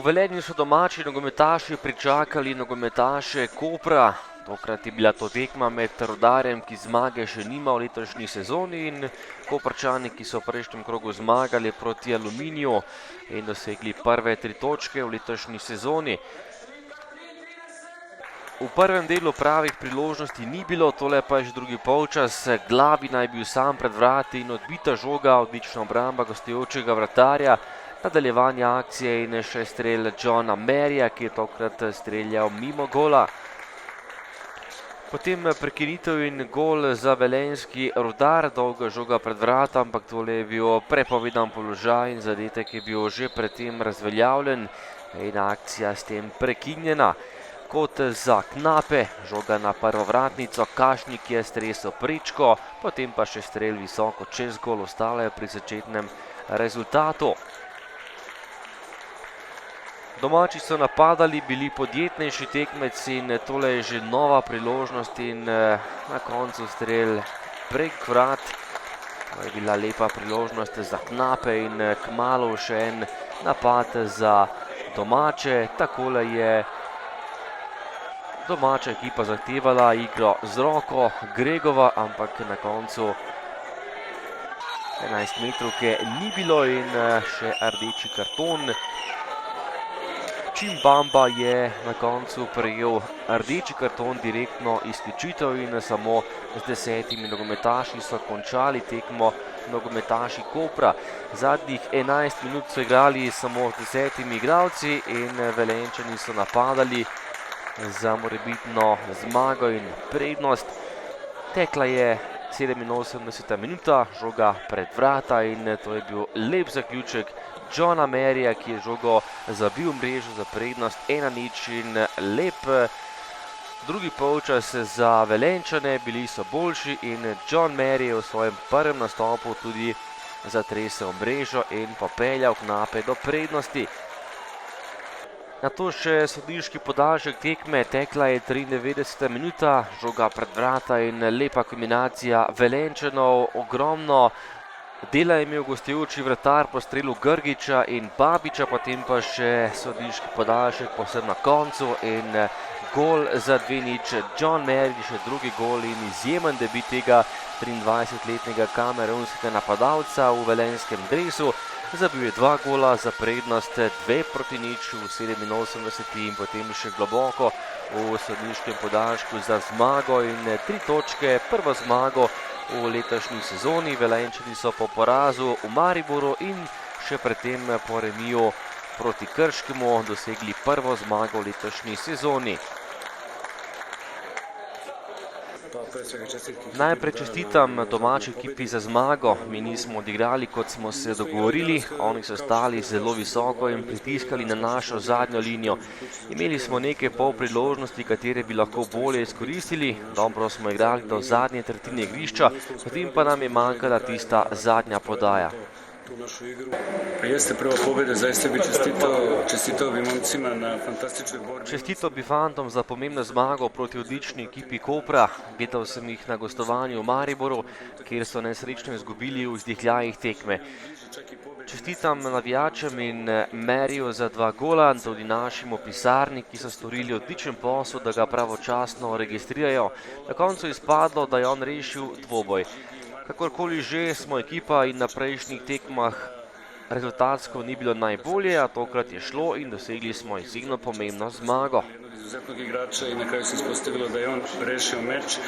Velenju so domači nogometaši pričakali nogometaše Kopra. Tokrat je bila to tekma med Rudarjem, ki zmage še nima v letošnji sezoni, in Koprčani, ki so v prejšnjem krogu zmagali proti Aluminiju in dosegli prve 3 točke v letošnji sezoni. V prvem delu pravih priložnosti ni bilo, tole pa je že drugi polčas. Glavi naj bil sam pred vrati in odbita žoga, odlična obramba gostujočega vratarja. Nadaljevanje akcije in še strel Johna Maryja, ki je tokrat streljal mimo gola. Potem prekinitev in gol za velenjski Rudar, dolga žoga pred vrata, ampak tole je bil prepovedan položaj in zadetek je bil že predtem razveljavljen in akcija s tem prekinjena. Kot za Knape, žoga na prvo vratnico, Kašnik je stresel prečko, potem pa še strel visoko čez gol, ostalo je pri začetnem rezultatu. Domači so napadali, bili podjetnejši tekmeci in tole je že nova priložnost in na koncu strel prek vrat. To je bila lepa priložnost za Knape in kmalu še en napad za domače. Takole je domača ekipa zahtevala igro z roko Gregova, ampak na koncu 11 metrovke ni bilo in še rdeči karton. Čimbamba je na koncu prejel rdeči karton, direktno izključitev, in samo z 10 nogometaši so končali tekmo nogometaši Kopra. Zadnjih 11 minut so igrali samo z 10 igralci in Velenjčani so napadali za morebitno zmago in prednost. Tekla je 87. minuta, žoga pred vrata in to je bil lep zaključek Johna Maryja, ki je žogo zabil v mrežo za prednost 1:0 in lep drugi polčas za Velenjčane. Bili so boljši in John Mary je v svojem prvem nastopu tudi zatresel mrežo in popeljal Knape do prednosti. Nato še sodniški podaljšek tekme, tekla je 93. minuta, žoga pred vrata in lepa kombinacija Velenjčanov. Ogromno dela je imel gostujoči vratar po strelu Grgiča in Babiča, potem pa še sodniški podaljšek povsem na koncu in gol za 2:0. John Mary, še drugi gol in izjemen debut tega 23-letnega kamerunskega napadalca v velenjskem dresu. Zabil je 2 gola za prednost, 2:0 v 87. in potem še globoko v sodniškem podaljšku za zmago in 3 točke, prvo zmago v letošnji sezoni. Velenjčani so po porazu v Mariboru in še predtem po remiju proti Krškemu dosegli prvo zmago v letošnji sezoni. Najprej čestitam domači ekipi za zmago. Mi nismo odigrali, kot smo se dogovorili, oni so stali zelo visoko in pritiskali na našo zadnjo linijo. Imeli smo nekaj polpriložnosti, katere bi lahko bolje izkoristili, dobro smo igrali do zadnje tretjine igrišča, potem pa nam je manjkala tista zadnja podaja. Jeste prva pobjeda, zaista bi čestitao bi momcima na fantastičnoj borbi. Čestitao bi fantom za pomembno zmago proti odlični ekipi Kopra. Gledal sem jih na gostovanju v Mariboru, kjer so nesrečno izgubili v izdihljajih tekme. Čestitam navijačem in Maryju za 2 gola, tudi našim v pisarni, ki so storili odličen posel, da ga pravočasno registrirajo. Na koncu je izpadlo, da je on rešil dvoboj. Kakorkoli že, smo ekipa in na prejšnjih tekmah rezultatsko ni bilo najbolje, a tokrat je šlo in dosegli smo izjemno pomembno zmago. Izuzetnog igrača i na kraju se ispostavilo da je on rešio meč.